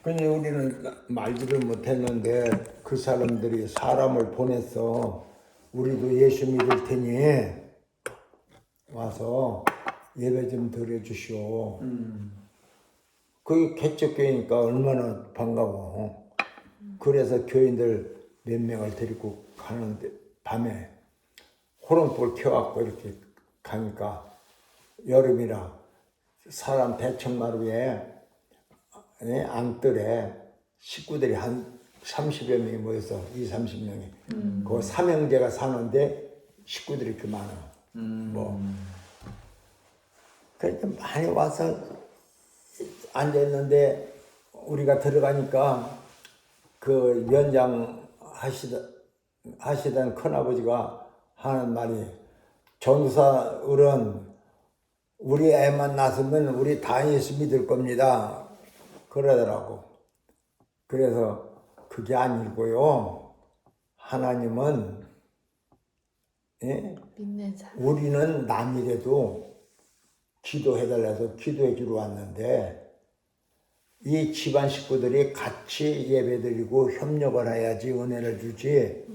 근데 우리는 말지를 못했는데 그 사람들이 사람을 보냈어. 우리도 예수 믿을 테니 와서 예배 좀 드려주시오. 그게 개척교회니까 얼마나 반가워. 그래서 교인들 몇 명을 데리고 가는데 밤에 호롱불 켜갖고 이렇게 가니까 여름이라 사람 대청마루에 안뜰에 식구들이 한 30여 명이 모여서 30명이 그 삼형제가 사는데 식구들이 이렇게 많아. 뭐 그러니까 많이 와서 앉아있는데 우리가 들어가니까 그 연장 하시던 큰아버지가 하는 말이 전사 어른 우리 애만 낳으면 우리 다 예수 믿을 겁니다. 그러더라고. 그래서 그게 아니고요. 하나님은 믿는 사람. 우리는 남이라도 기도해달라서 기도해 주러 왔는데 이 집안 식구들이 같이 예배드리고 협력을 해야지 은혜를 주지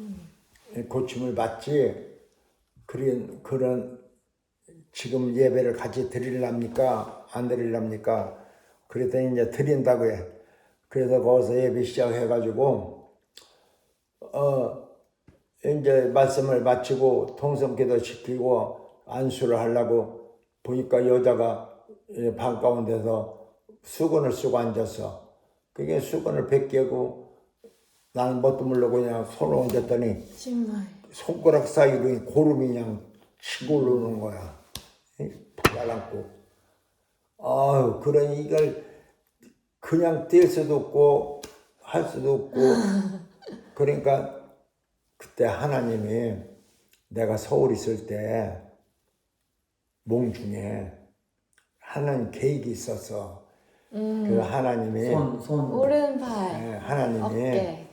고침을 받지 그런 지금 예배를 같이 드리랍니까? 안 드리랍니까? 그랬더니 이제 드린다고 해. 그래서 거기서 예배 시작해가지고 이제 말씀을 마치고 통성기도 시키고 안수를 하려고 보니까 여자가 방 가운데서 수건을 쓰고 앉았어. 그게 수건을 벗기고 나는 뭣도 모르고 그냥 손을 얹었더니 정말. 손가락 사이로 고름이 그냥 치고 오르는 거야. 발라놓고. 아유, 그러니 이걸 그냥 뗄 수도 없고 할 수도 없고 그러니까 그때 하나님이 내가 서울 있을 때 몽중에 하나님 계획이 있었어. 그 하나님이 오른팔. 하나님이 어깨.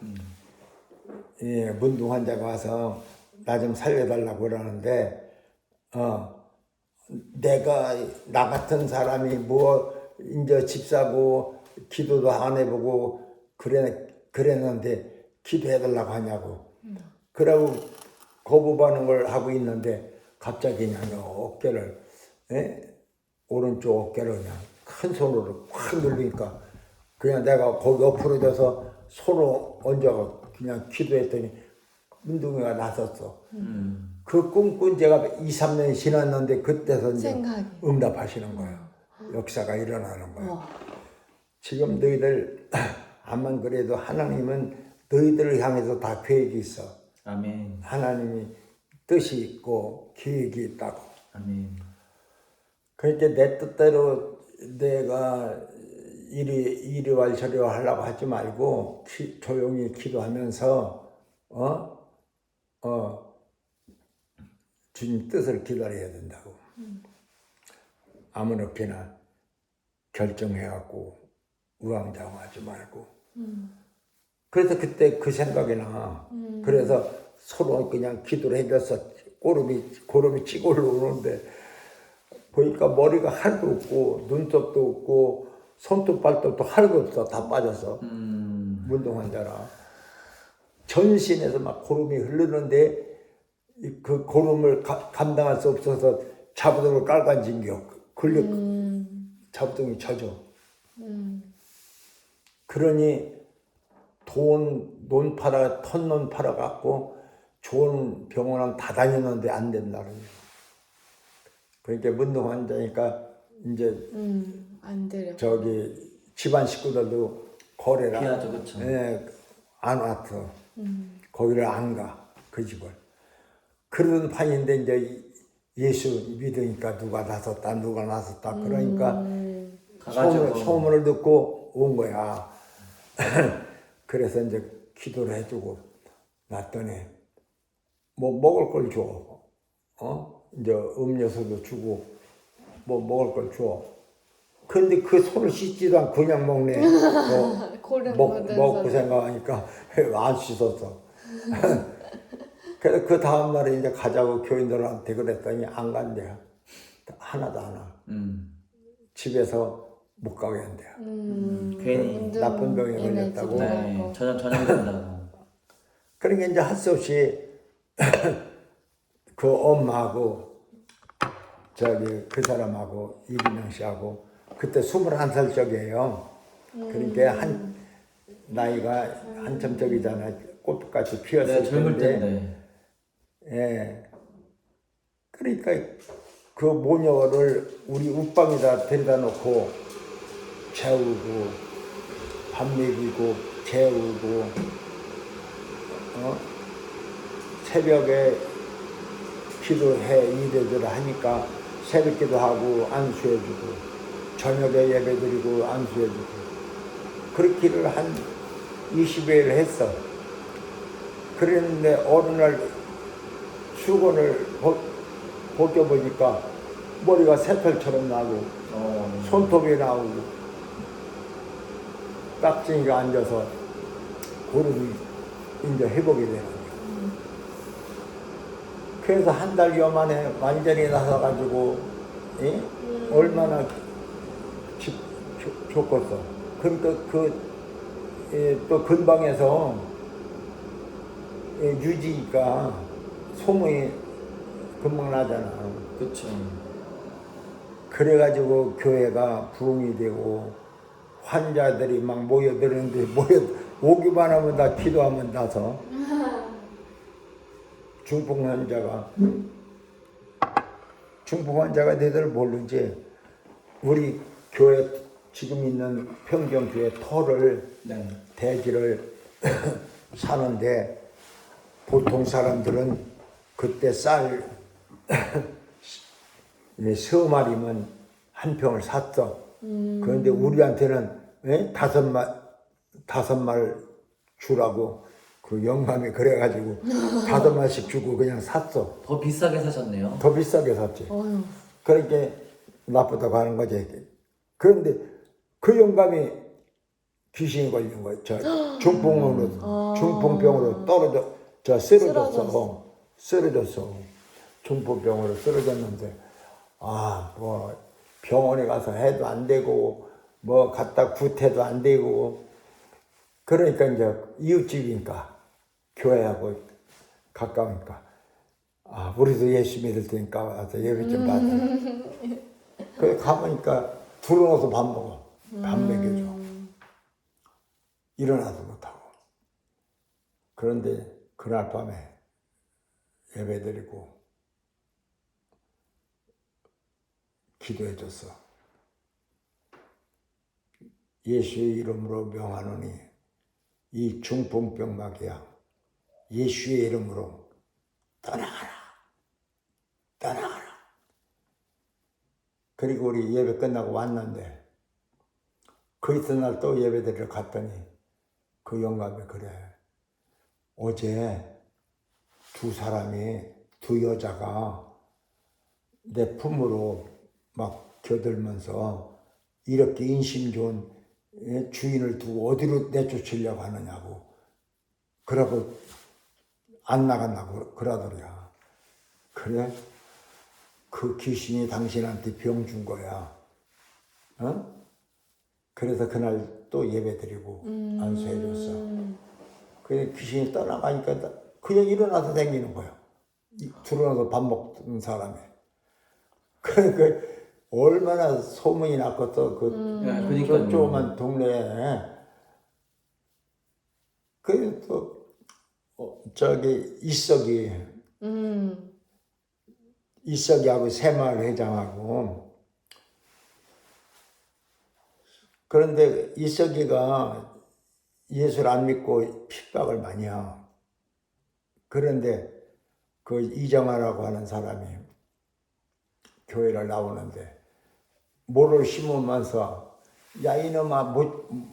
문둥 환자가 와서 나 좀 살려달라고 그러는데 내가 나 같은 사람이 뭐 이제 집 사고 기도도 안 해보고 그랬는데 기도해달라고 하냐고. 그러고 거부받는 걸 하고 있는데 갑자기 그냥 어깨를 오른쪽 어깨를 그냥 큰 손으로 확 눌리니까 그냥 내가 거기 엎어져서 손을 얹어 그냥 기도했더니 문둥이가 나섰어. 그 꿈꾼 지가 2, 3년이 지났는데 그때서 이제 생각이. 응답하시는 거야. 역사가 일어나는 거야. 와. 지금 너희들 암만 그래도 하나님은 너희들을 향해서 다 계획이 있어. 아멘. 하나님이 뜻이 있고 계획이 있다고. 아멘. 그러니까 내 뜻대로 내가 이리와 저리와 하려고 하지 말고 조용히 기도하면서 주님 뜻을 기다려야 된다고. 아무렇게나 결정해갖고 우왕좌왕하지 말고. 그래서 그때 그 생각이 나. 그래서 서로 그냥 기도를 해줘서 고름이 찌고 올라오는데 보니까 머리가 하나도 없고 눈썹도 없고 손톱 발톱도 하나도 없어. 다 빠졌어. 문둥 환자라. 전신에서 막 고름이 흐르는데 그 고름을 감당할 수 없어서 자부동을 깔간진겨. 자부동이 젖어. 그러니 톤논 팔아 갖고 좋은 병원은 다 다녔는데 안 된다 그러냐. 그러니까 문둥 환자니까 이제 안 들여. 저기 집안 식구들도 거래를 피하죠, 그쵸? 안 왔어. 거기를 안 가, 그 집을. 그런 판인데 이제 예수 믿으니까 누가 나섰다 그러니까 소문을 듣고 온 거야. 그래서 이제 기도를 해주고 놨더니 뭐 먹을 걸 줘. 이제 음료수도 주고 뭐 먹을 걸 줘. 근데 그 손을 씻지도 않고 그냥 먹네. 먹고 생각하니까 안 씻었어. 그래서 그 다음날에 이제 가자고 교인들한테 그랬더니 안 간대요. 하나도 안 와. 집에서 못 가게 한대요. 괜히 나쁜 병에 에너지 걸렸다고. 네, 전염된다고. 그러니까 이제 할 수 없이 그 엄마하고 저기 그 사람하고 이민영 씨하고 그때 21살 적이에요. 그러니까 한 나이가 한참 적이잖아요. 꽃같이 피었을 네, 젊을 때인데. 때인데. 예. 그러니까 그 모녀를 우리 웃방에다 데려다 놓고 재우고 밥 먹이고 재우고 새벽에 기도해 이래저래 하니까 새벽 기도하고 안수해주고 저녁에 예배드리고 안수해주고 그렇게를 한 20여일 했어. 그랬는데 어느 날 수건을 벗겨보니까 머리가 새털처럼 나고 손톱이 나오고 깍쟁이가 앉아서 고름이 이제 회복이 되는 거예요. 그래서 한 달여 만에 완전히 나서가지고 얼마나 좋겠어. 그러니까 또 근방에서 유지가 소문이 금방 나잖아. 그쵸. 그래가지고 교회가 부흥이 되고 환자들이 막 모여드는데 오기만 하면 다 기도하면 나서 중풍 환자가 너희들 모르지. 우리 교회 지금 있는 평경교회 터를 네. 대지를 사는데 보통 사람들은 그때 쌀 서 마리면 한 평을 샀어. 그런데 우리한테는 다섯 말 주라고 그 영감이 그래가지고 5말씩 주고 그냥 샀어. 더 비싸게 사셨네요. 더 비싸게 샀지. 어휴. 그러니까 나쁘다고 하는 거지. 그런데 그 영감이 귀신이 걸린 거야. 중풍병으로 쓰러졌어. 중풍병으로 쓰러졌는데, 뭐, 병원에 가서 해도 안 되고, 뭐, 갖다 굿해도 안 되고, 그러니까 이제 이웃집이니까, 교회하고 가까우니까, 우리도 예수 믿을 테니까 와서 예배 좀 받아라. 그래 가보니까 들어놓아서 밥 먹어. 밥 먹여줘. 일어나도 못하고. 그런데 그날 밤에 예배드리고 기도해줬어. 예수의 이름으로 명하노니 이 중풍병 마귀야 예수의 이름으로 떠나가라. 그리고 우리 예배 끝나고 왔는데 그 이튿날 또 예배드리러 갔더니 그 영감이 그래. 어제 두 여자가 내 품으로 막 겨들면서 이렇게 인심 좋은 주인을 두고 어디로 내쫓으려고 하느냐고. 그러고 안 나간다고 그러더래요. 그래? 그 귀신이 당신한테 병 준 거야. 그래서 그날 또 예배드리고 안수해줬어. 그래 귀신이 떠나가니까 그냥 일어나서 다니는 거야. 들어나서 밥 먹는 사람이. 그러니까 얼마나 소문이 났겠어. 그 조그만 동네에. 그래 또 저기 이석이하고 새마을 회장하고. 그런데 이석이가 예수를 안 믿고 핍박을 많이 해. 그런데 그 이정아라고 하는 사람이 교회를 나오는데 모를 심으면서 야 이놈아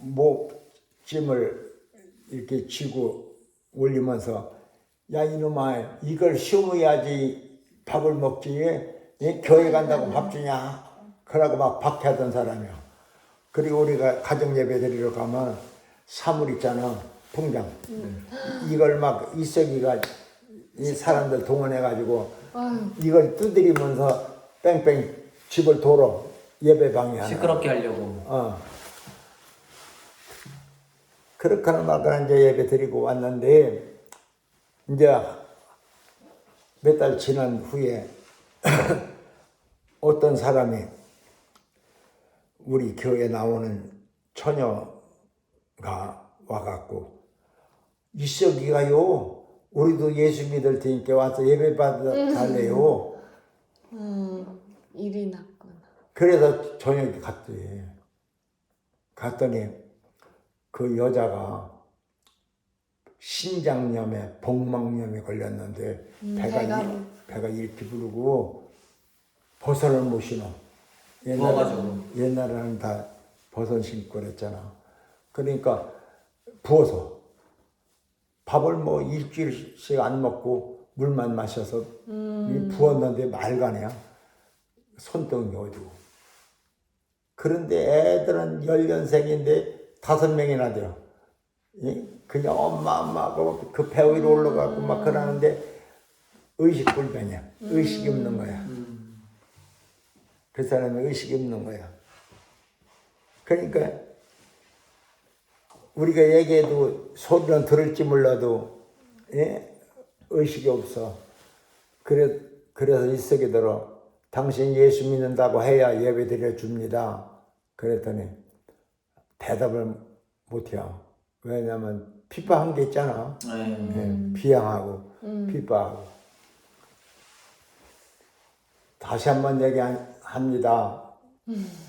목짐을 이렇게 쥐고 올리면서 야 이놈아 이걸 심어야지 밥을 먹지 교회 간다고 밥 주냐 그러고 막 박해하던 사람이야. 그리고 우리가 가정 예배 드리러 가면 사물 있잖아 풍장 이걸 막 이석이가 이 사람들 동원해가지고 이걸 두드리면서 뺑뺑 집을 돌어 예배방이 하나. 시끄럽게 하려고. 어. 그렇게 하는 말까 이제 예배 드리고 왔는데, 이제 몇 달 지난 후에 어떤 사람이 우리 교회에 나오는 처녀가 와갖고, 이석이가요, 우리도 예수 믿을 테니까 와서 예배 받아달래요. 일이 났구나. 그래서 저녁에 갔더니, 그 여자가 신장염에 복막염에 걸렸는데 배가 이렇게 부르고 버선을 못 신어. 부어가지고. 옛날에는 다 버선 신고 그랬잖아. 그러니까 부어서 밥을 뭐 일주일씩 안 먹고 물만 마셔서 부었는데 말가네야. 손등이 어디고. 그런데 애들은 10년생인데 5명이나 돼요. 그냥 엄마 그 배 위로 올라가고 막 그러는데 의식불변이야. 의식이 없는 거야. 그 사람이 의식이 없는 거야. 그러니까 우리가 얘기해도 소리는 들을지 몰라도 의식이 없어. 그래서 이석이 들어 당신 예수 믿는다고 해야 예배 드려줍니다. 그랬더니 대답을 못해요. 왜냐면 핍박한 게 있잖아. 비양하고 핍박하고. 다시 한번 얘기합니다.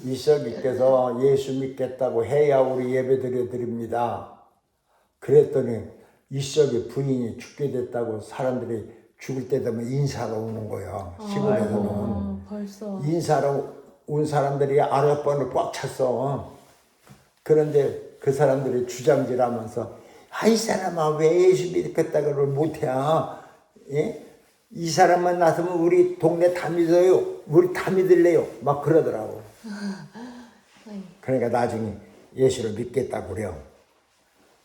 이석이께서 예수 믿겠다고 해야 우리 예배 드립니다. 그랬더니 이석이 부인이 죽게 됐다고 사람들이 죽을 때 되면 인사가 오는 거야. 시골에서는. 벌써. 인사로 온 사람들이 아랫번을 꽉 찼어. 그런데 그 사람들이 주장질하면서 이 사람아 왜 예수 믿겠다고 못해? 예? 이 사람만 나서면 우리 동네 다 믿어요. 우리 다 믿을래요. 막 그러더라고. 그러니까 나중에 예수를 믿겠다고 그래요.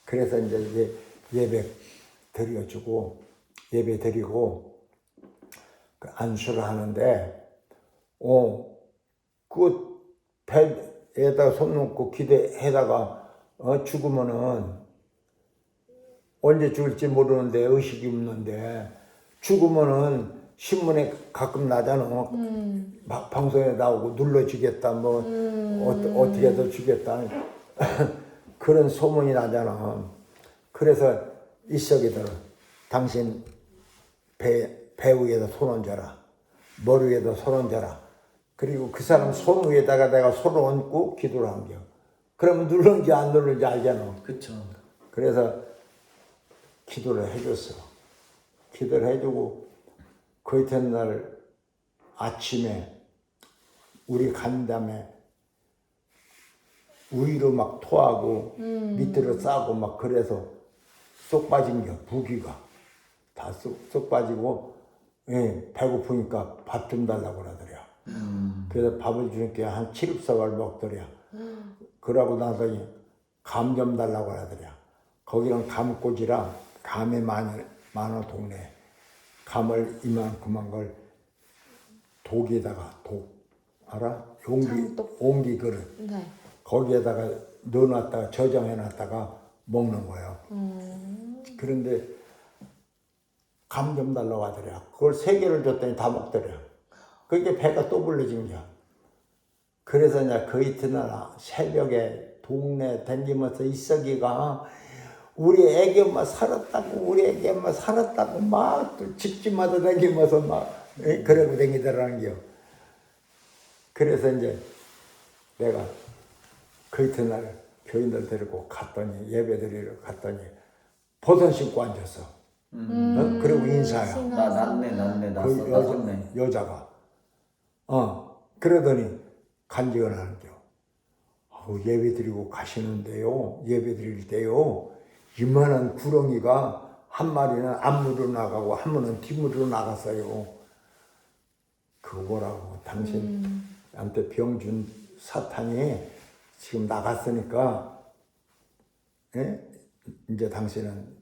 그래서 이제 예배 드리고 그 안수를 하는데 그 배에다 손 놓고 기대해다가 죽으면은 언제 죽을지 모르는데 의식이 없는데 죽으면은 신문에 가끔 나잖아. 막 방송에 나오고 눌러주겠다 뭐 어떻게 해서 주겠다 그런 소문이 나잖아. 그래서 이석이들 당신 배 위에다 손 얹어라. 머리 위에다 손 얹어라. 그리고 그 사람 손 위에다가 내가 손을 얹고 기도를 한겨. 그러면 누르는지 안 누르는지 알잖아. 그쵸. 그래서 기도를 해줬어. 기도를 해주고 그 이튿날 아침에 우리 간담에 우유로 막 토하고 밑으로 싸고 막 그래서 쏙 빠진 게 부기가 다 쏙 빠지고 배고프니까 밥 좀 달라고 그러더래. 그래서 밥을 주니까 한 7흡사발 먹더래. 그러고 나더니 감 좀 달라고 하더래. 거기는 감꽂이라 감이 많아 동네. 감을 이만큼한 걸 독에다가 알아? 옹기 그릇. 네. 거기에다가 넣어놨다가 저장해놨다가 먹는 거예요. 그런데 감 좀 달라고 하더래. 그걸 3개를 줬더니 다 먹더래. 그게 배가 또 불러진 거야. 그래서 이제 그 이튿날 새벽에 동네 댕기면서 이석이가 우리 애기 엄마 살았다고 막 또 집집마다 댕기면서 막 그러고 댕기더라는 겨. 그래서 이제 내가 그 이튿날 교인들 데리고 갔더니 예배 드리러 갔더니 버선 신고 앉았어. 그리고 인사야. 낫네. 그 여자가. 그러더니 간증을 하는겨. 예배 드리고 가시는데요. 예배 드릴 때요. 이만한 구렁이가 한 마리는 앞문으로 나가고 한 마리는 뒷문으로 나갔어요. 그거 뭐라고 당신한테 병 준 사탄이 지금 나갔으니까 이제 당신은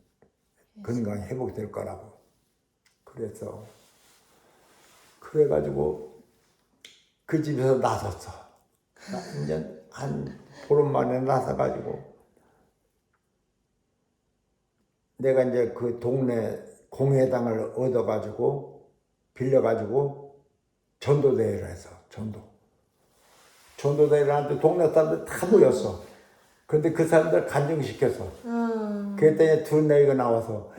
건강이 회복될 거라고. 그래가지고 그 집에서 나섰어. 이제 한 보름 만에 나서가지고 내가 이제 그 동네 공회당을 얻어가지고 빌려가지고 전도대회를 해서 전도대회를 하는데 동네 사람들 다 모였어. 근데 그 사람들 간증시켜서 그랬더니 두 애가 나와서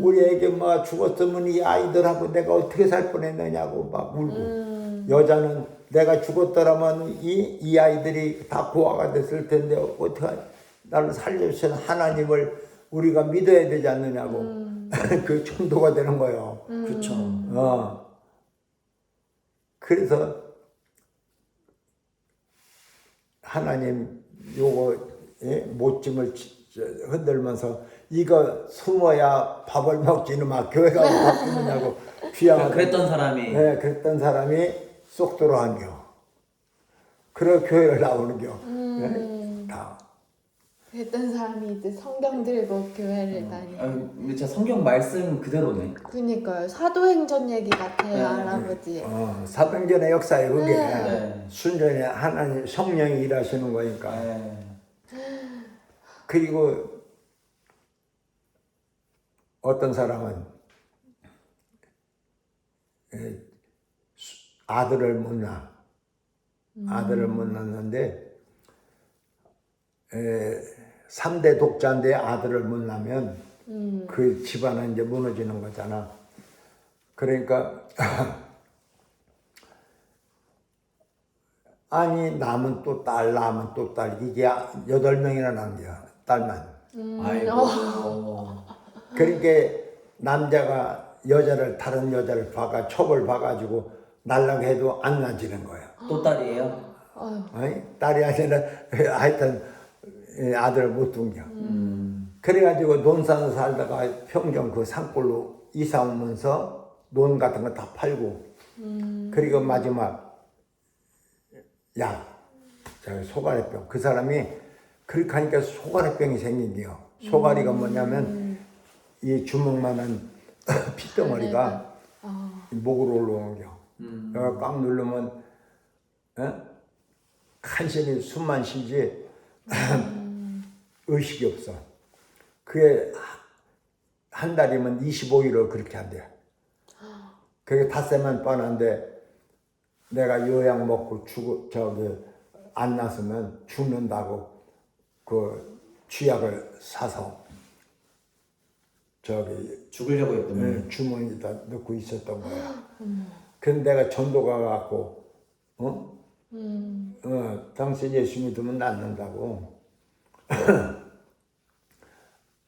우리 애기 뭐 죽었으면 이 아이들하고 내가 어떻게 살 뻔했느냐고 막 울고 여자는 내가 죽었더라면 이 아이들이 다 고아가 됐을 텐데 어떻게 나를 살려주신 하나님을 우리가 믿어야 되지 않느냐고 그 정도가 되는 거예요. 그렇죠. 그래서 하나님 요거 못짐을 흔들면서 이거 숨어야 밥을 먹지는 막 교회가 바뀌느냐고 귀향하고 그랬던 사람이 그랬던 사람이 쏙 들어간겨. 그래 교회를 나오는겨. 다. 했던 사람이 이제 성경 들고 교회를 다니. 근데 진짜 성경 말씀 그대로네. 그니까요. 사도행전 얘기 같아요, 네. 할아버지. 사도행전의 역사에 그게 네. 순전히 하나님 성령이 일하시는 거니까. 네. 그리고 어떤 사람은 아들을 못 낳아. 아들을 못 낳는데 3대 독자인데 아들을 못 낳으면 그 집안은 이제 무너지는 거잖아. 그러니까 아니 남은 또 딸, 남은 또 딸 이게 8명이나 남겨 딸만. 아이고. 그러니까 남자가 여자를 다른 여자를 봐가 촉을 봐가지고 날라고 해도 안 낳아지는 거야. 또 딸이에요? 아니, 딸이 아니라 하여튼 아들을 못 둔겨. 그래가지고 논산 살다가 평경 그 산골로 이사 오면서 논 같은 거 다 팔고 그리고 마지막 저기 소가래병 그 사람이 그렇게 하니까 소가래병이 생긴겨. 소가리가 뭐냐면 이 주먹만한 핏덩어리가 목으로 올라오는겨. 내가 꽉 누르면 간신히 숨만 쉬지 의식이 없어. 그게 한 달이면 25일을 그렇게 한대. 그게 닷새만 뻔한데 내가 요약 먹고 안 났으면 죽는다고 그 쥐약을 사서 죽으려고 했더니 주머니에다 넣고 있었던 거야. 그런데 내가 전도 가갖고 당신 예수 믿으면 낫는다고.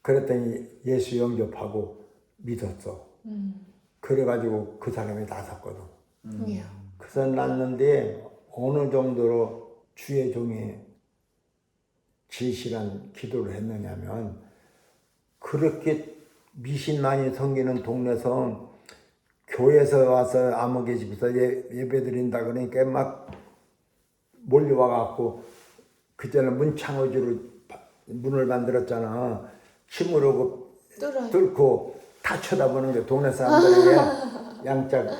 그랬더니 예수 영접하고 믿었어. 그래가지고 그 사람이 나섰거든. 그래서 났는데 어느 정도로 주의 종이 진실한 기도를 했느냐면 그렇게 미신 많이 섬기는 동네에서 교회에서 와서 아무개 집에서 예배 드린다 그러니까 막 몰려와갖고 그때는 문창호주로 문을 만들었잖아. 힘으로 뚫고 다 쳐다보는 게 동네 사람들이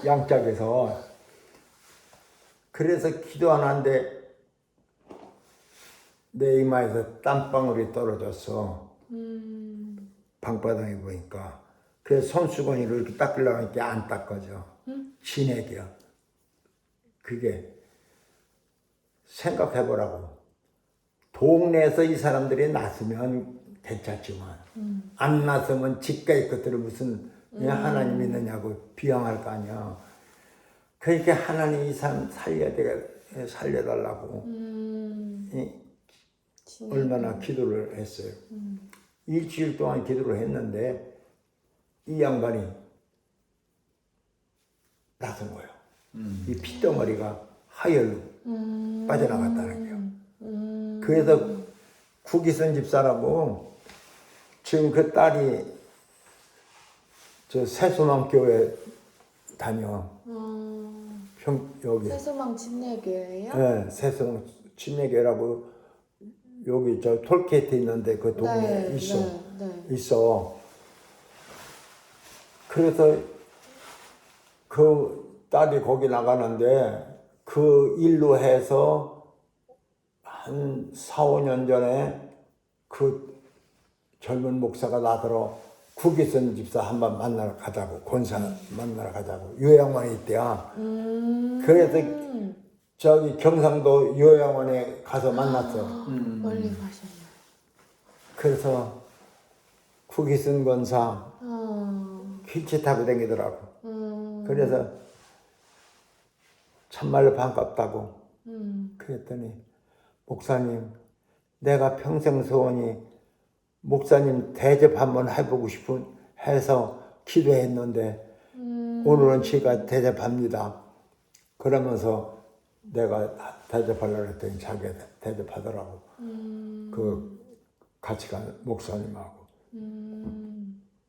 양짝에서. 그래서 기도 안 하는데 내 이마에서 땀방울이 떨어졌어. 방바닥에 보니까. 그래서 손수건으로 이렇게 닦으려고 하니까 안 닦아져. 진액이야. 그게 생각해보라고. 동네에서 이 사람들이 났으면 괜찮지만 안 났으면 집가의 것들을 무슨 하나님 있느냐고 비방할 거 아니야. 그러니까 하나님이 이 사람 살려달라고 얼마나 기도를 했어요. 일주일 동안 기도를 했는데 이 양반이 나선 거예요. 이 핏덩어리가 하열로 빠져나갔다는 거예요. 그래서 구기선 집사라고 지금 그 딸이 저 새소망교회 다녀. 여기. 새소망 침례교회요? 네, 새소망 침례교회라고 여기 저 톨게이트 있는데 그 동네에 있어. 있어. 그래서 그 딸이 거기 나가는데 그 일로 해서 한 4, 5년 전에 그 젊은 목사가 나더러 국기선 집사 한번 만나러 가자고, 권사 만나러 가자고, 요양원에 있대야. 그래서 저기 경상도 요양원에 가서 만났어. 멀리 가셨네. 그래서 국기선 권사 휠체어 타고 다니더라고. 그래서 참말로 반갑다고. 그랬더니 목사님, 내가 평생 소원이 목사님 대접 한번 해보고 싶은 해서 기도했는데 오늘은 제가 대접합니다. 그러면서 내가 대접하려고 했더니 자기가 대접하더라고. 그 같이 간 목사님하고.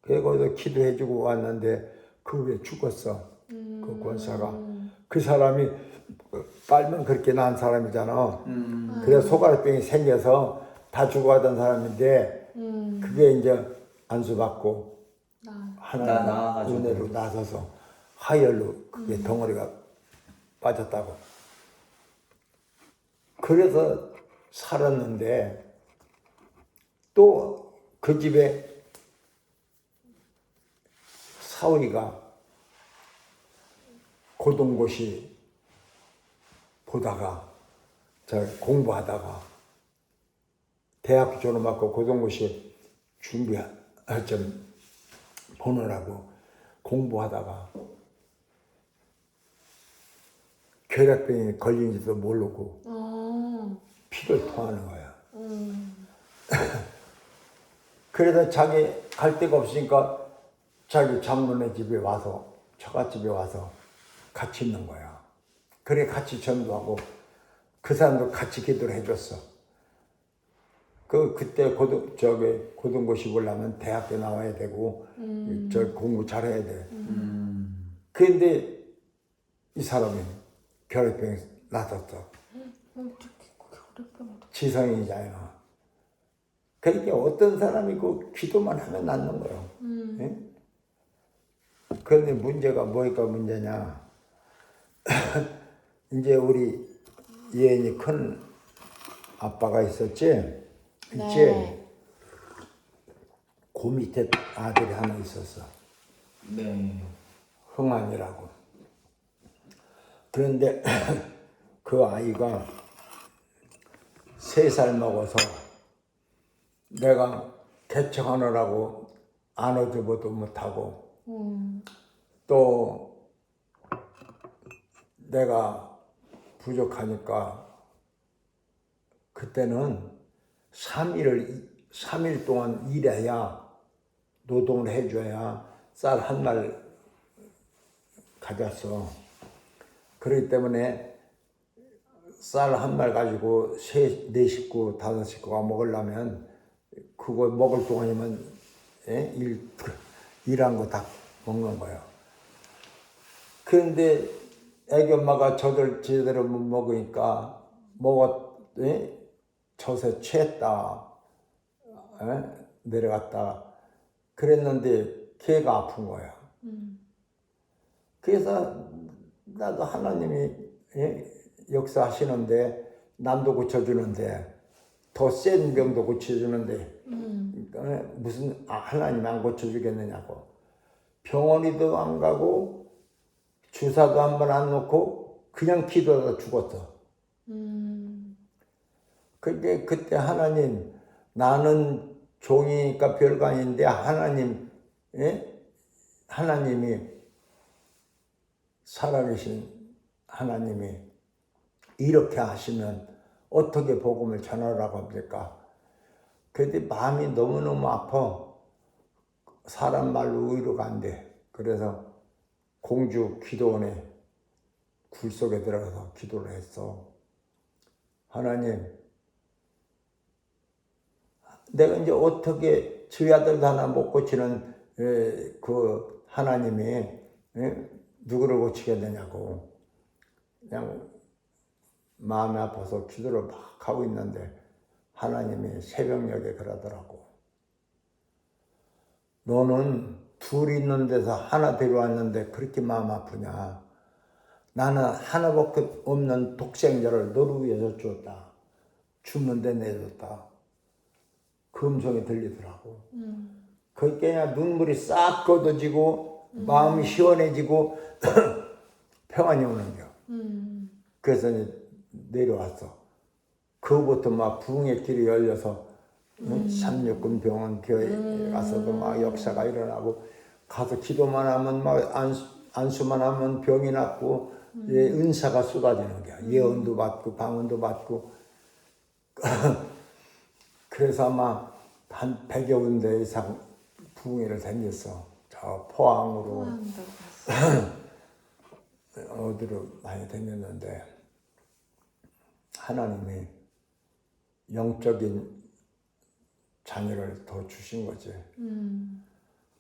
그래서 거기서 기도해주고 왔는데 그 후에 죽었어. 그 권사가. 그 사람이 빨면 그렇게 난 사람이잖아. 그래서 소갈병이 생겨서 다 죽어가던 사람인데 그게 이제 안수받고 하나님 나아가지고. 은혜로 나서서 하열로 그게 덩어리가 빠졌다고. 그래서 살았는데 또 그 집에 사위가 고등고시 보다가 저 공부하다가 대학교 졸업하고 고등고시 준비할 좀 보느라고 공부하다가 궤락병에 걸린지도 모르고 피를 토하는 거야. 그래서 자기 갈 데가 없으니까 자기 장모네 집에 와서 처갓집에 와서 같이 있는 거야. 그래 같이 전도하고 그 사람도 같이 기도를 해줬어. 그때 고등고시 보려면 대학교 나와야 되고 저 공부 잘해야 돼. 그런데 이 사람이 결핵병에 나섰어. 지성인이잖아. 그러니까 어떤 사람이 그 기도만 하면 낫는 거예요. 예? 그런데 문제가 뭐가 문제냐? 이제 우리 예은이 큰 아빠가 있었지? 있지? 네. 그 밑에 아들이 하나 있었어. 네. 흥한이라고. 그런데 그 아이가 3살 먹어서 내가 개척하느라고 안아주고도 못하고 또 내가 부족하니까 그때는 3일 동안 일해야 노동을 해줘야 쌀 한 말 가졌어. 그렇기 때문에 쌀 한 말 가지고 4식구, 5식구가 먹으려면 그거 먹을 동안이면 일한 거 다 먹는 거예요. 그런데 애기 엄마가 저들 제대로 못 먹으니까 젖에 취했다. 내려갔다. 그랬는데 걔가 아픈 거야. 그래서 나도 하나님이 역사하시는데 남도 고쳐주는데 더 센 병도 고쳐주는데 무슨 하나님 안 고쳐주겠느냐고. 병원에도 안 가고 주사도 한 번 안 놓고 그냥 기도하다 죽었어. 근데 그때 하나님, 나는 종이니까 별거 아닌데 하나님이 살아계신 하나님이 이렇게 하시면 어떻게 복음을 전하라고 합니까? 그런데 마음이 너무너무 아파. 사람 말로 위로가 안 돼. 그래서 공주 기도원에 굴 속에 들어가서 기도를 했어. 하나님, 내가 이제 어떻게 저희 아들도 하나 못 고치는 그 하나님이 누구를 고치겠느냐고. 그냥 마음이 아파서 기도를 막 하고 있는데 하나님이 새벽녘에 그러더라고. 너는 둘 있는 데서 하나 데려왔는데 그렇게 마음 아프냐? 나는 하나밖에 없는 독생자를 너를 위해서 주었다. 죽는데 내줬다. 그 음성이 들리더라고. 그게 그냥 눈물이 싹 걷어지고 마음이 시원해지고 평안이 오는 겨. 그래서 이제 내려왔어. 그거부터 막 부흥의 길이 열려서 369 병원 교회에 가서도 막 역사가 일어나고 가서 기도만 하면 막 안수만 하면 병이 낫고 예, 은사가 쏟아지는 거야. 예언도 받고 방언도 받고 그래서 아마 한 100여 군데 이상 부흥회를 다녔어. 저 포항으로 포항도 갔어. 어디로 많이 다녔는데 하나님이 영적인 자녀를 더 주신 거지.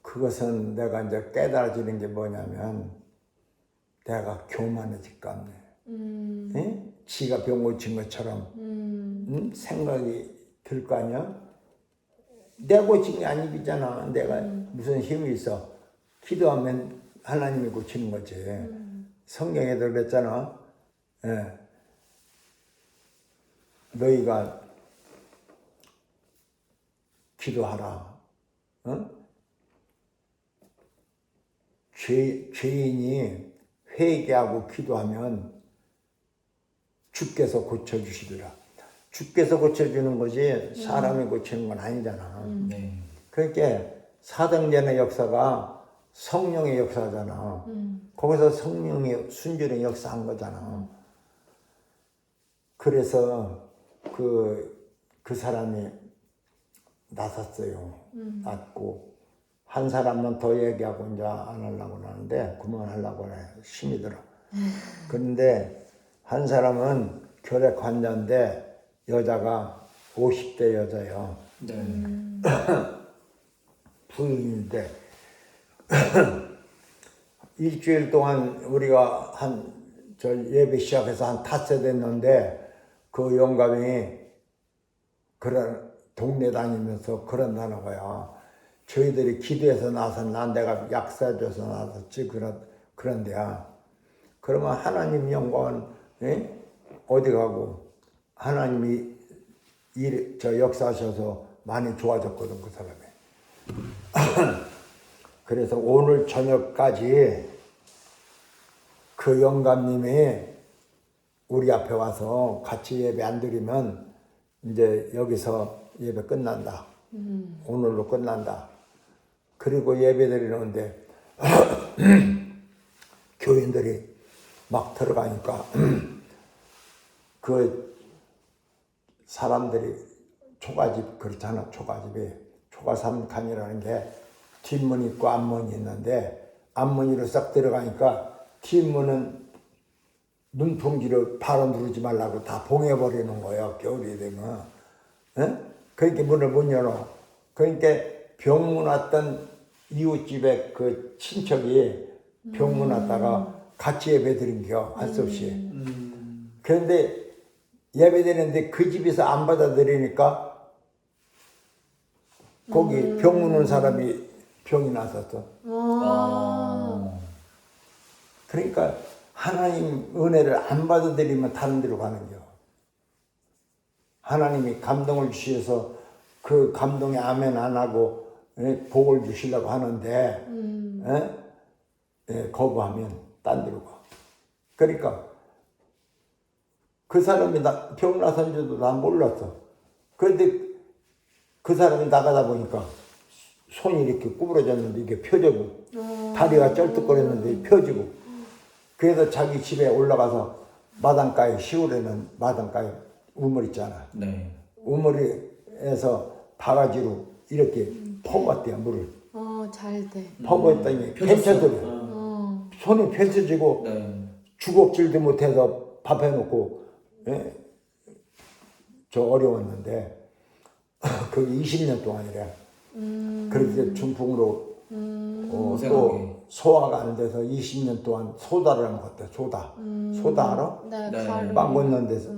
그것은 내가 이제 깨달아지는 게 뭐냐면 내가 교만해질까 없네. 응? 지가 병 고친 것처럼 응? 생각이 들 거 아니야? 내가 고친 게 아니잖아. 내가 무슨 힘이 있어. 기도하면 하나님이 고치는 거지. 성경에도 그랬잖아. 예. 너희가 기도하라. 어? 죄인이 회개하고 기도하면 주께서 고쳐주시더라. 주께서 고쳐주는 거지 사람이 고치는 건 아니잖아. 네. 그러니까 사도행전의 역사가 성령의 역사잖아. 거기서 성령의 순전히 역사한 거잖아. 그래서 그 사람이 나섰어요. 낫고 한 사람은 더 얘기하고 이제 안 하려고 하는데 그만하려고 해. 힘이 들어. 그런데 한 사람은 결핵 환자인데 여자가 50대 여자예요. 네. 부인인데 일주일 동안 우리가 저 예배 시작해서 한 닷새 됐는데 그 영감이 그런 동네 다니면서 그런다는 거야. 저희들이 기도해서 나서 난 내가 약사줘서 나섰지 그런데야. 그러면 하나님 영광은 어디 가고 하나님이 저 역사하셔서 많이 좋아졌거든 그 사람이. 그래서 오늘 저녁까지 그 영감님이 우리 앞에 와서 같이 예배 안 드리면 이제 여기서 예배 끝난다. 오늘로 끝난다. 그리고 예배 드리는데 교인들이 막 들어가니까 그 사람들이 초가집 그렇잖아. 초가집이 초가삼칸이라는 게 뒷문이 있고 앞문이 있는데 앞문으로 싹 들어가니까 뒷문은 눈풍기를 바로 누르지 말라고 다 봉해버리는 거예요. 겨울이 되면. 에? 그러니까 문을 못 열어. 그러니까 병문 왔던 이웃집에 그 친척이 병문 왔다가 같이 예배 드린겨. 할 수 없이. 그런데 예배 드리는데 그 집에서 안 받아들이니까 거기 병문 온 사람이 병이 났었어. 그러니까 하나님 은혜를 안 받아들이면 다른 데로 가는 겨. 하나님이 감동을 주셔서 그 감동에 아멘 안 하고 복을 주시려고 하는데 거부하면 딴 데로 가. 그러니까 그 사람이 병 나선 줄도 난 몰랐어. 그런데 그 사람이 나가다 보니까 손이 이렇게 구부러졌는데 이게 펴지고 다리가 쩔뚝거렸는데 펴지고 그래서 자기 집에 올라가서 마당가에 시골에는 마당가에 우물 있잖아. 네. 우물에서 바가지로 이렇게 퍼봤대요 물을. 잘 돼. 퍼봤더니 펼쳐들어. 손이 펼쳐지고 네. 주걱질도 못해서 밥 해놓고 저 어려웠는데 그게 20년 동안이래. 그렇게 중풍으로 또 소화가 안 돼서 20년 동안 소다를 먹었대. 소다 알아? 네, 네. 가루. 빵 걷는 데서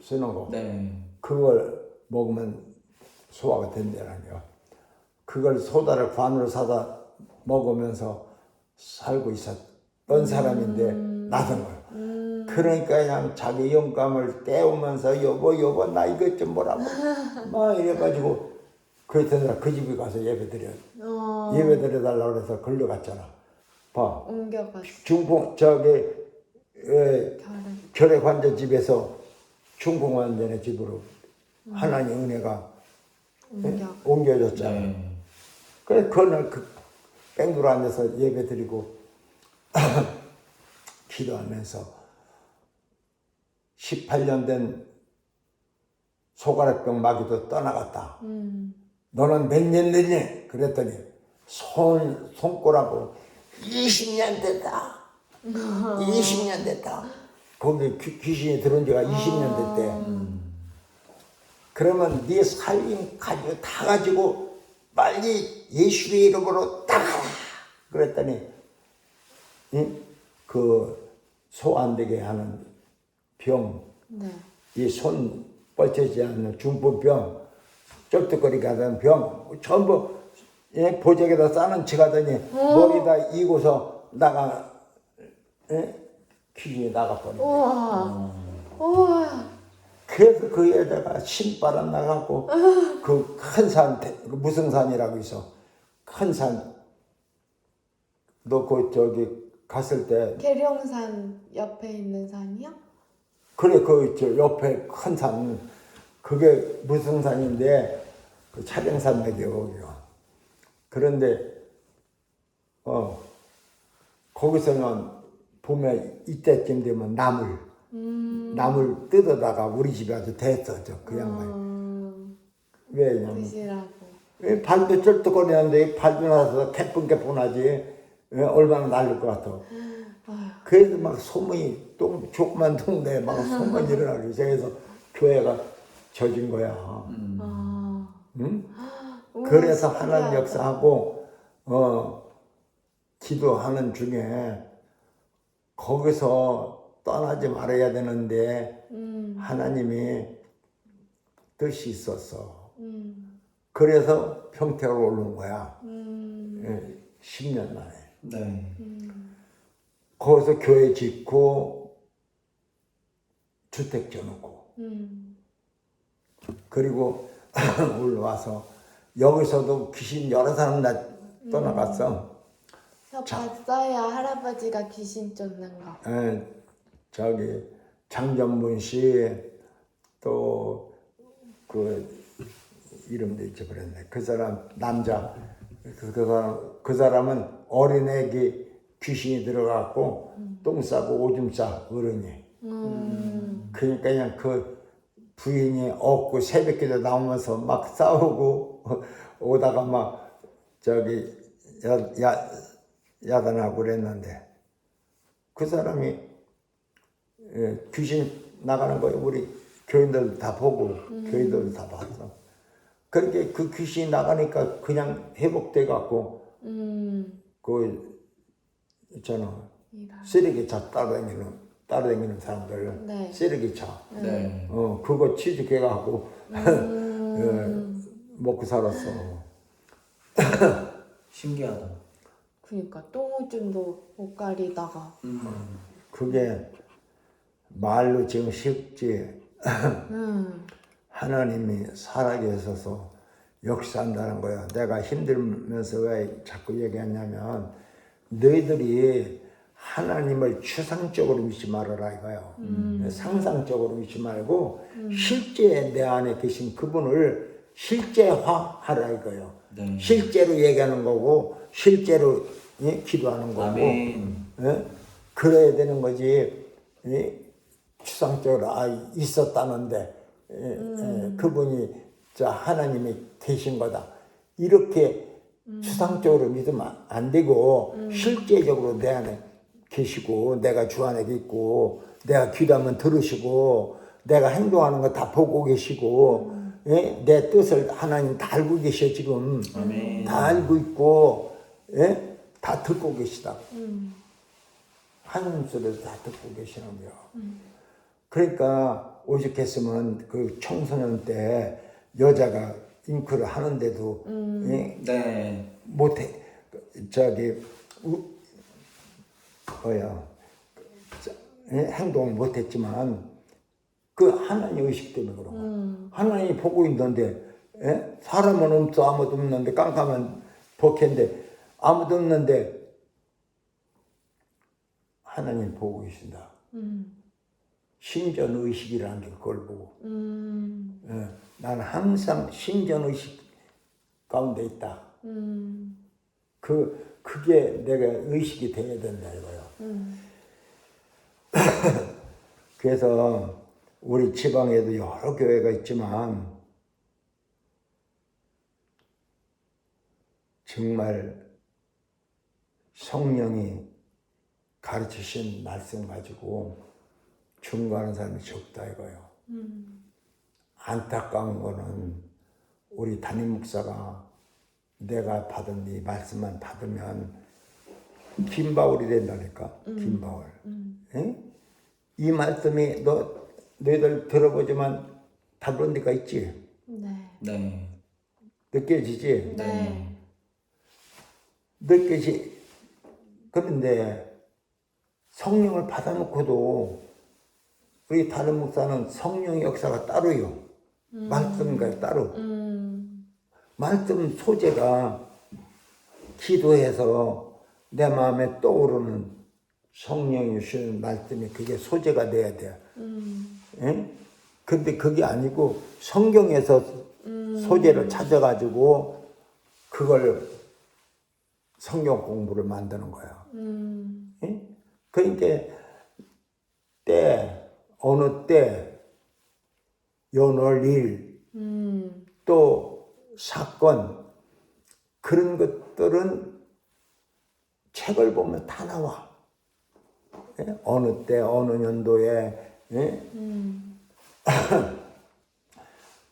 쓰는 거. 네. 그걸 먹으면 소화가 된다는 거야. 그걸 소다를 관으로 사다 먹으면서 살고 있었던 사람인데 나선 거야. 그 그러니까 그냥 자기 영감을 떼우면서 여보 나 이것 좀 보라고 막 이래가지고 그랬더니 그 집에 가서 예배드려 예배드려달라고 그래서 걸려 갔잖아. 봐. 옮겨갔어. 중풍 결핵 환자 집에서 중풍 환자의 집으로 하나님 은혜가 옮겨졌잖아. 네. 그래서 그날 그 뺑돌 앉아서 예배드리고 기도하면서 18년 된 소가락병 마귀도 떠나갔다. 너는 몇 년 됐니? 그랬더니 손가락으로 20년 됐다. 20년 됐다. 거기 귀신이 들어온 지가 20년 됐대. 그러면 네 살림 가지고 다 가지고 빨리 예수의 이름으로 다 가라. 그랬더니 그 소 안 되게 하는 병, 네. 이 손 뻗치지 않는 중풍병, 쩔뚝거리게 하던 병, 전부 보자기에다 싸는 치 가더니 머리다 이고서 귀신이 나가버린 거야. 우와. 그래서 그 여자가 신바람 나가고 그 큰 산, 무슨 산이라고 있어. 큰 산, 너 그 저기 갔을 때 계룡산 옆에 있는 산이요? 그래 그 저 옆에 큰 산, 그게 무슨 산인데 그 차량산맥이요 거기가. 그런데 거기서는 보면 이때쯤 되면 나물 뜯어다가 우리 집에 와서 대서 그 양반이. 왜냐면 드시라고. 발도 쩔뚝거리는데 발도 나서 개뿐개뿐하지. 얼마나 날릴 것 같아. 그래서 막 소문이 조그만 동네에 막 소문이 일어나기 시작해서 교회가 젖은 거야. 응? 우와, 그래서 신기하다. 하나님 역사하고 기도하는 중에 거기서 떠나지 말아야 되는데 하나님이 뜻이 있었어. 그래서 평택으로 오는 거야. 10년 만에. 네. 거기서 교회 짓고 주택 져놓고 그리고 올라와서 여기서도 귀신 여러 사람 다 떠나갔어. 저 봤어요. 할아버지가 귀신 쫓는 거. 저기 장전문 씨 또 그 이름도 잊어버렸네. 그 사람 남자 그 사람은 어린애기 귀신이 들어갔고 똥 싸고 오줌 싸 어른이. 그러니까 그냥 그 부인이 없고 새벽기도 나오면서 막 싸우고 오다가 막 저기 야단하고 그랬는데 그 사람이 귀신 나가는 거예요. 우리 교인들 다 보고 교인들 다 봤어. 그렇게 그 귀신이 나가니까 그냥 회복돼 갖고 그 있잖아 쓰레기차 따라다니는 사람들 네. 쓰레기차 네. 그거 취직해 갖고 먹고 살았어. 신기하다. 그러니까 똥오줌도 못 가리다가. 그게 말로 지금 쉽지. 하나님이 살아계셔서 역사한다는 거야. 내가 힘들면서 왜 자꾸 얘기하냐면 너희들이 하나님을 추상적으로 믿지 말아라 이거예요. 상상적으로 믿지 말고 실제 내 안에 계신 그분을 실제화하라 이거예요. 네. 실제로 얘기하는 거고 실제로 기도하는 거고. 아멘. 그래야 되는 거지. 추상적으로 있었다는데 그분이 하나님이 계신 거다 이렇게 추상적으로 믿으면 안 되고 실제적으로 내 안에 계시고 내가 주 안에 있고 내가 기도하면 들으시고 내가 행동하는 거 다 보고 계시고 내 뜻을 하나님 다 알고 계셔 지금. 아멘. 다 알고 있고 다 듣고 계시다. 하나님 소리를 다 듣고 계시는 거야. 그러니까 오죽했으면 그 청소년 때 여자가 잉크를 하는데도 네. 못해. 저기 뭐야 행동을 못했지만 그 하나님 의식 때문에 그런 거야. 하나님이 보고 있는데 사람은 없어 아무도 없는데 깜깜한 복회인데 아무도 없는데 하나님 보고 계신다. 신전 의식이라는 게 그걸 보고 나는 항상 신전 의식 가운데 있다. 그게 내가 의식이 돼야 된다 이거요. 그래서 우리 지방에도 여러 교회가 있지만 정말 성령이 가르치신 말씀 가지고 증거하는 사람이 적다 이거예요. 안타까운 거는 우리 담임 목사가 내가 받은 이 말씀만 받으면 김바울이 된다니까. 김바울. 이 말씀이 너희들 들어보지만 다른 데가 있지? 네. 네. 느껴지지? 네. 느껴지. 그런데 성령을 받아놓고도 우리 다른 목사는 성령 역사가 따로요. 말씀과 따로. 말씀 소재가 기도해서 내 마음에 떠오르는 성령이 주시는 말씀이 그게 소재가 돼야 돼요. 근데 그게 아니고 성경에서 소재를 찾아가지고 그걸 성경 공부를 만드는 거야. 그러니까 어느 때, 여느 일, 또 사건 그런 것들은 책을 보면 다 나와. 어느 때, 어느 년도에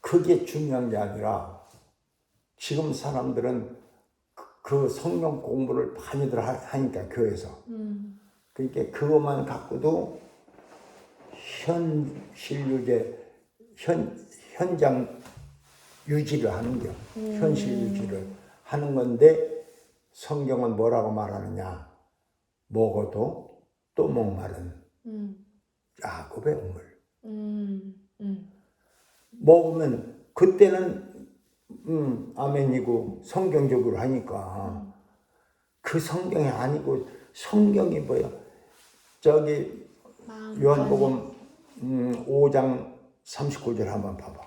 그게 중요한 게 아니라 지금 사람들은 그 성경 공부를 많이들 하니까 교회에서 그러니까 그것만 갖고도 현장 유지를 하는 거야. 현실 유지를 하는 건데 성경은 뭐라고 말하느냐? 먹어도 또 목마른 야곱의 우물. 먹으면 그때는 아멘이고 성경적으로 하니까 그 성경이 아니고 성경이 뭐야? 저기 요한복음 5장 39절 한번 봐봐.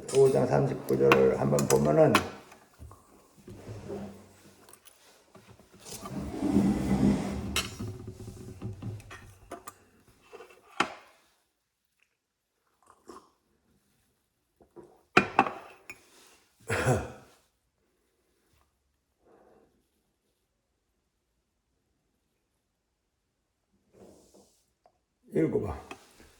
5장 39절을 한번 보면은 읽어봐.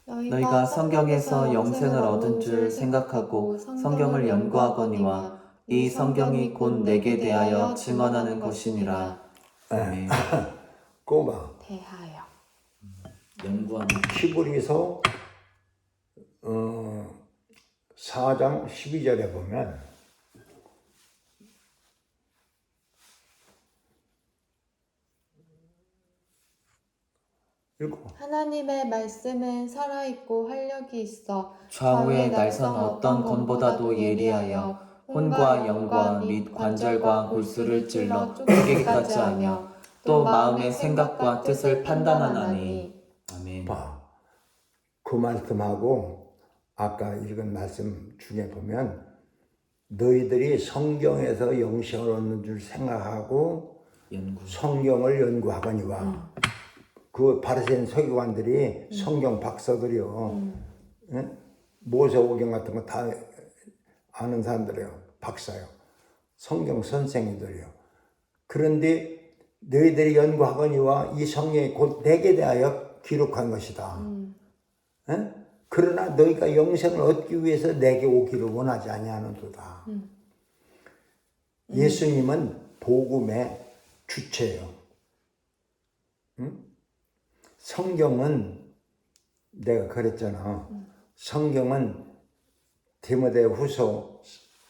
너희가 성경에서 영생을 얻은 줄 생각하고 성경을 연구하거니와 이 성경이 곧 내게 대하여 증언하는 것이니라. 아멘. 꼬마 대하여. 연구하는 히브리서 4장 12절에 보면 읽어. 하나님의 말씀은 살아있고 활력이 있어 좌우의 날선 어떤 검보다도 예리하여 혼과 영과 및 관절과 골수를 찔러 쪼개기까지 하며 또 마음의 생각과 뜻을 판단하나니. 아멘. 봐. 그 말씀하고 아까 읽은 말씀 중에 보면 너희들이 성경에서 영생을 얻는 줄 생각하고 성경을 연구하거니와 그 바리새인 서기관들이 성경 박사들이요. 모세오경 같은 거 다 아는 사람들이에요. 박사요. 성경 선생님들이요. 그런데 너희들이 연구하거니와 이 성경이 곧 내게 대하여 기록한 것이다. 그러나 너희가 영생을 얻기 위해서 내게 오기를 원하지 아니하는도다. 예수님은 복음의 주체예요. 성경은 내가 그랬잖아. 성경은 디모데후서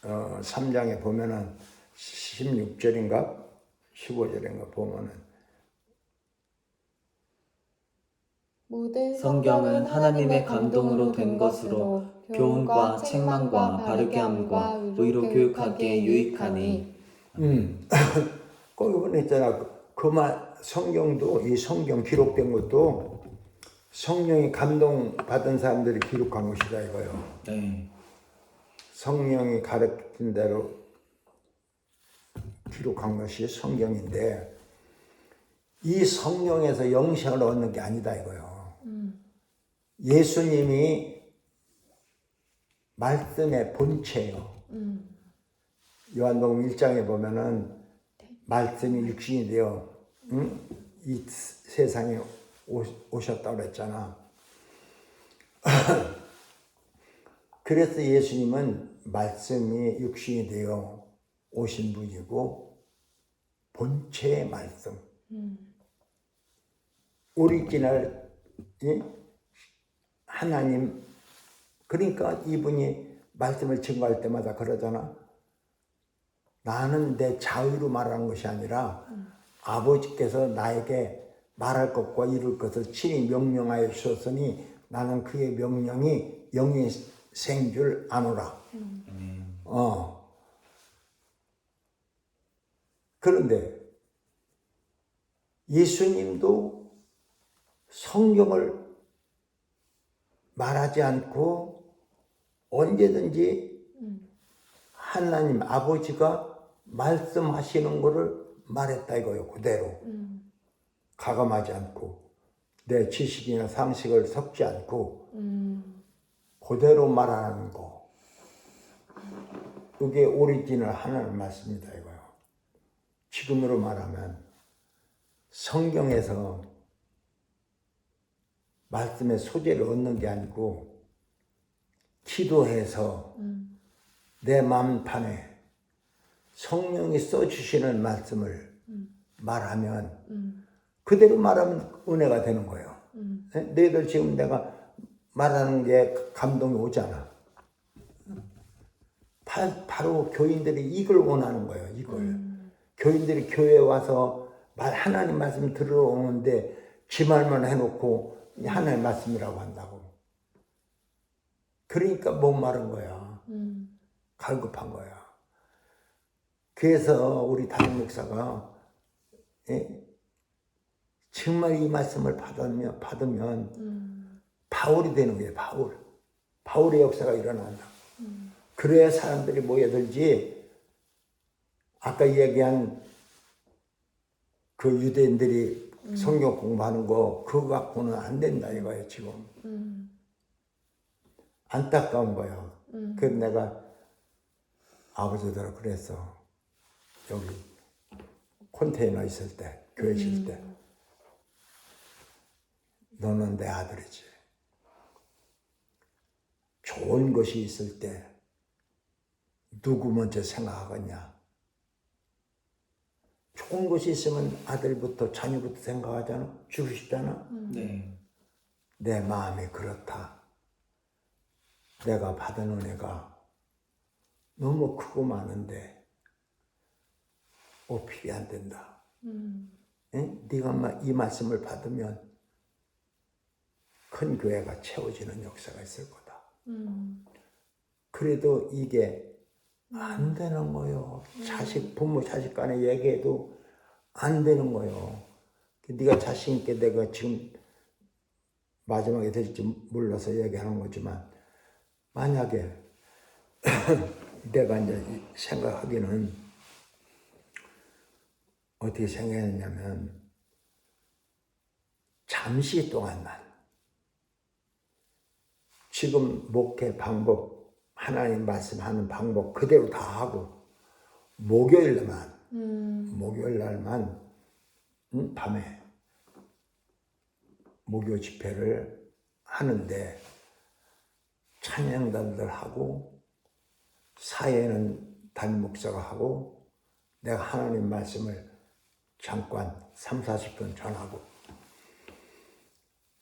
3장에 보면은 16절인가 15절인가 보면은 모든 성경은 하나님의 감동으로 된 것으로 교훈과 책망과 바르게 함과 의로 교육하기에 유익하니. 거기 보면 있잖아. 그말 성경도 이 성경 기록된 것도 성령이 감동 받은 사람들이 기록한 것이다 이거요. 네. 성령이 가르친 대로 기록한 것이 성경인데 이 성령에서 영생을 얻는 게 아니다 이거요. 예수님이 말씀의 본체예요. 요한복음 1장에 보면은 말씀이 육신이 되어 이 세상에 오셨다고 그랬잖아. 그래서 예수님은 말씀이 육신이 되어 오신 분이고 본체의 말씀. 오리지널 하나님. 그러니까 이분이 말씀을 증거할 때마다 그러잖아. 나는 내 자유로 말하는 것이 아니라 아버지께서 나에게 말할 것과 이룰 것을 친히 명령하여 주셨으니 나는 그의 명령이 영이 생 줄 아노라. 그런데 예수님도 성경을 말하지 않고 언제든지 하나님 아버지가 말씀하시는 것을 말했다 이거예요. 그대로. 가감하지 않고 내 지식이나 상식을 섞지 않고 그대로 말하는 거. 그게 오리지널 하나님 말씀입니다 이거요. 지금으로 말하면 성경에서 말씀의 소재를 얻는 게 아니고 기도해서 내 마음판에 성령이 써주시는 말씀을 말하면 그대로 말하면 은혜가 되는 거예요. 너희들 지금 내가 말하는 게 감동이 오잖아. 바로 교인들이 이걸 원하는 거예요. 이걸. 교인들이 교회에 와서 하나님 말씀 들으러 오는데 지 말만 해놓고 하나님 말씀이라고 한다고. 그러니까 목마른 거야. 갈급한 거야. 그래서 우리 담임 목사가 정말 이 말씀을 받으면 바울이 되는 거예요. 바울의 역사가 일어난다. 그래야 사람들이 모여들지. 아까 얘기한 그 유대인들이 성경 공부하는 거 그거 갖고는 안 된다 이거예요 지금. 안타까운 거야. 그래서 내가 아버지들 그랬어. 여기 컨테이너 있을 때 교회 쉴 때 너는 내 아들이지. 좋은 것이 있을 때 누구 먼저 생각하겠냐. 좋은 것이 있으면 아들부터 자녀부터 생각하잖아. 주고 싶잖아. 네. 내 마음이 그렇다. 내가 받은 은혜가 너무 크고 많은데 어필이 안 된다. 네가 이 말씀을 받으면 큰 교회가 채워지는 역사가 있을 거다. 그래도 이게 안 되는 거요. 부모 자식 간에 얘기해도 안 되는 거요. 네가 자신 있게 내가 지금 마지막에 될지 몰라서 얘기하는 거지만 만약에 내가 이제 생각하기는 어떻게 생각했냐면 잠시 동안만 지금 목회 방법 하나님 말씀하는 방법 그대로 다 하고 목요일 날만 밤에 목요 집회를 하는데 찬양단들 하고 사회는 담임 목사가 하고 내가 하나님 말씀을 잠깐 30-40분 전하고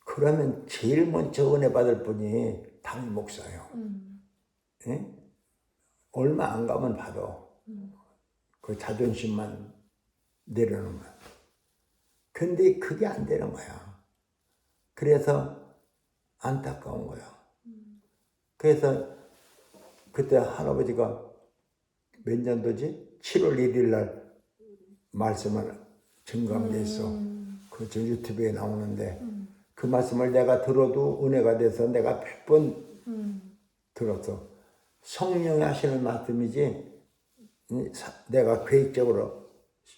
그러면 제일 먼저 은혜 받을 분이 담임 목사예요. 얼마 안 가면 받아. 그 자존심만 내려놓으면. 근데 그게 안 되는 거야. 그래서 안타까운 거야. 그래서 그때 할아버지가 몇 년도지? 7월 1일 날 말씀을 증거한 게 있어. 그 저 유튜브에 나오는데 그 말씀을 내가 들어도 은혜가 돼서 내가 100번 들었어. 성령이 하시는 말씀이지 내가 계획적으로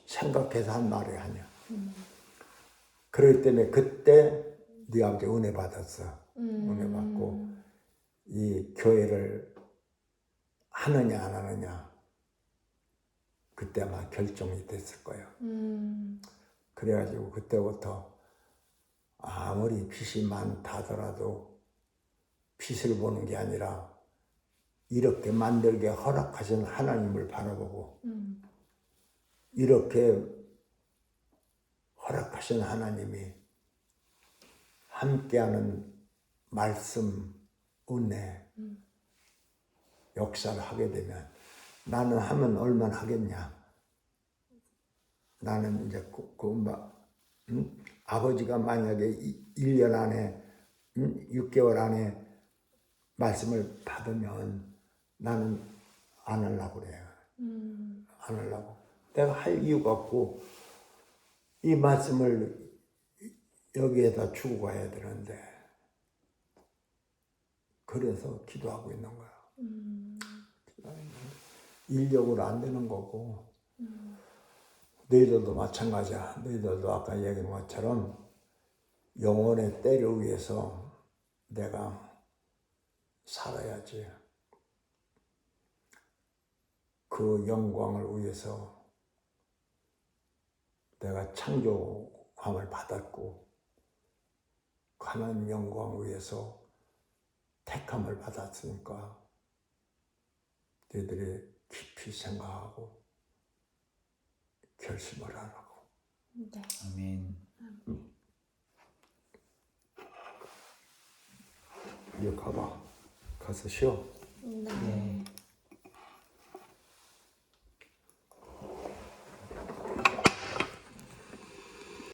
생각해서 한 말이 아니야. 그렇기 때문에 그때 네 아버지 은혜 받았어. 은혜 받고 이 교회를 하느냐 안 하느냐 그때 아마 결정이 됐을 거예요. 그래가지고 그때부터 아무리 빚이 많다더라도 빚을 보는 게 아니라 이렇게 만들게 허락하신 하나님을 바라보고 이렇게 허락하신 하나님이 함께하는 말씀, 은혜, 역사를 하게 되면 나는 하면 얼마나 하겠냐. 나는 이제 아버지가 만약에 1년 안에 6개월 안에 말씀을 받으면 나는 안 하려고 그래요. 안 하려고. 내가 할 이유가 없고 이 말씀을 여기에다 주고 가야 되는데 그래서 기도하고 있는 거야. 인력으로 안 되는 거고 너희들도 마찬가지야. 너희들도 아까 얘기한 것처럼 영혼의 때를 위해서 내가 살아야지. 그 영광을 위해서 내가 창조함을 받았고 하나님 영광을 위해서 택함을 받았으니까 너희들이 깊이 생각하고 결심을 하라고. 네. 아멘. 이거 가봐. 가서 쉬어. 네.